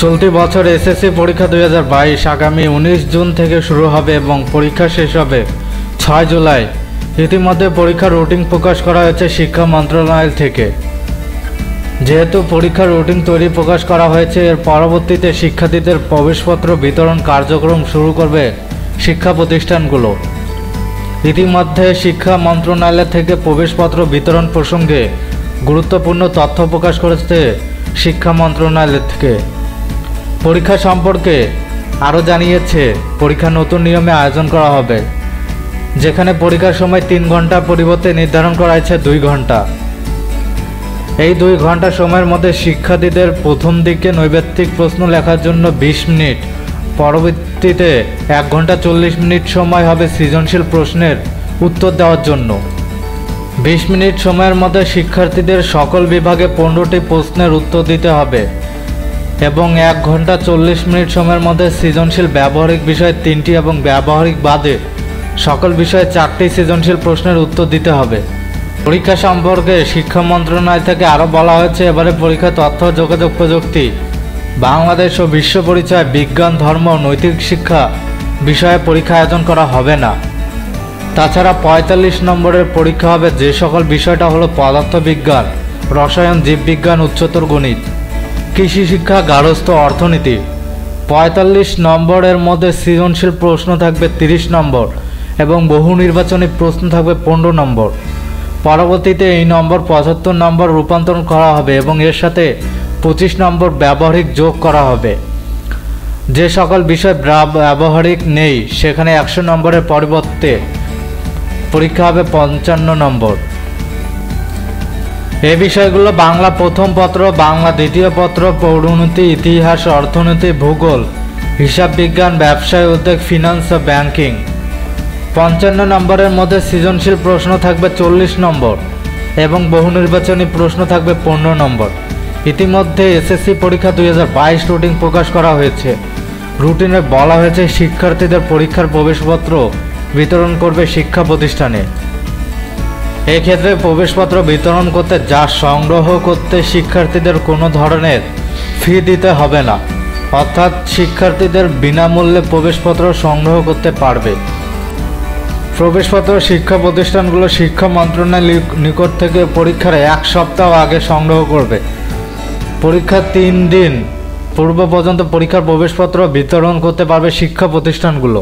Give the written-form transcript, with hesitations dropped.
চলতি বছর এসএসসি পরীক্ষা 2022 আগামী 19 জুন থেকে শুরু হবে এবং পরীক্ষা শেষ হবে 6 জুলাই। ইতিমধ্যে পরীক্ষার রুটিন প্রকাশ করা হয়েছে শিক্ষা মন্ত্রণালয় থেকে। যেহেতু পরীক্ষার রুটিন তৈরি প্রকাশ করা হয়েছে, এর পরবর্তীতে শিক্ষার্থীদের প্রবেশপত্র বিতরণ কার্যক্রম শুরু করবে শিক্ষা প্রতিষ্ঠানগুলো। ইতিমধ্যে শিক্ষা মন্ত্রণালয় থেকে প্রবেশপত্র বিতরণ প্রসঙ্গে গুরুত্বপূর্ণ তথ্য প্রকাশ করেছে শিক্ষা মন্ত্রণালয় থেকে। পরীক্ষা সম্পর্কে আরও জানিয়েছে, পরীক্ষা নতুন নিয়মে আয়োজন করা হবে, যেখানে পরীক্ষার সময় 3 ঘন্টার পরিবর্তে নির্ধারণ করা হয়েছে 2 ঘন্টা। এই 2 ঘন্টা সময়ের মধ্যে শিক্ষার্থীদের প্রথম দিকে নৈবেত্তিক প্রশ্ন লেখার জন্য 20 মিনিট, পরবর্তীতে 1 ঘন্টা 40 মিনিট সময় হবে সৃজনশীল প্রশ্নের উত্তর দেওয়ার জন্য। 20 মিনিট সময়ের মধ্যে শিক্ষার্থীদের সকল বিভাগে 15টি প্রশ্নের উত্তর দিতে হবে এবং 1 ঘন্টা 40 মিনিট সময়ের মধ্যে সৃজনশীল ব্যবহারিক বিষয় 3টি এবং ব্যবহারিক বাদে সকল বিষয়ে 4টি সৃজনশীল প্রশ্নের উত্তর দিতে হবে। পরীক্ষা সম্পর্কে শিক্ষা মন্ত্রণালয় থেকে আরও বলা হয়েছে, এবারে পরীক্ষা তথ্য যোগাযোগ প্রযুক্তি, বাংলাদেশ ও বিশ্ব পরিচয়, বিজ্ঞান, ধর্ম, নৈতিক শিক্ষা বিষয়ে পরীক্ষা আয়োজন করা হবে না। তাছাড়া 45 নম্বরের পরীক্ষা হবে, যে সকল বিষয়টা হলো পদার্থবিজ্ঞান, রসায়ন, জীববিজ্ঞান, উচ্চতর গণিত, কৃষি শিক্ষা, গার্হস্থ্য, অর্থনীতি। 45 নম্বরের মধ্যে সৃজনশীল প্রশ্ন থাকবে 30 নম্বর এবং বহু নির্বাচনী প্রশ্ন থাকবে 15 নম্বর। পরবর্তীতে এই নম্বর 75 নম্বর রূপান্তরণ করা হবে এবং এর সাথে 25 নম্বর ব্যবহারিক যোগ করা হবে। যে সকল বিষয় ব্যবহারিক নেই সেখানে 100 নম্বরের পরিবর্তে পরীক্ষা হবে 55 নম্বর। এই বিষয়গুলো বাংলা প্রথম পত্র, বাংলা দ্বিতীয় পত্র, পৌরনীতি, ইতিহাস, অর্থনীতি, ভূগোল, হিসাব বিজ্ঞান, ব্যবসায় উদ্যোগ, ফিনান্স ও ব্যাংকিং। 55 নম্বরের মধ্যে সৃজনশীল প্রশ্ন থাকবে 40 নম্বর এবং বহু নির্বাচনী প্রশ্ন থাকবে 15 নম্বর। ইতিমধ্যে এসএসসি পরীক্ষা 2022 রুটিন প্রকাশ করা হয়েছে। রুটিনে বলা হয়েছে, শিক্ষার্থীদের পরীক্ষার প্রবেশপত্র বিতরণ করবে শিক্ষা প্রতিষ্ঠানে। এক্ষেত্রে প্রবেশপত্র বিতরণ করতে যা সংগ্রহ করতে শিক্ষার্থীদের কোনো ধরনের ফি দিতে হবে না, অর্থাৎ শিক্ষার্থীদের বিনামূল্যে প্রবেশপত্র সংগ্রহ করতে পারবে। প্রবেশপত্র শিক্ষা প্রতিষ্ঠানগুলো শিক্ষা মন্ত্রণালয়ের নিকট থেকে পরীক্ষার 1 সপ্তাহ আগে সংগ্রহ করবে। পরীক্ষার 3 দিন পূর্ব পর্যন্ত পরীক্ষার প্রবেশপত্র বিতরণ করতে পারবে শিক্ষা প্রতিষ্ঠানগুলো।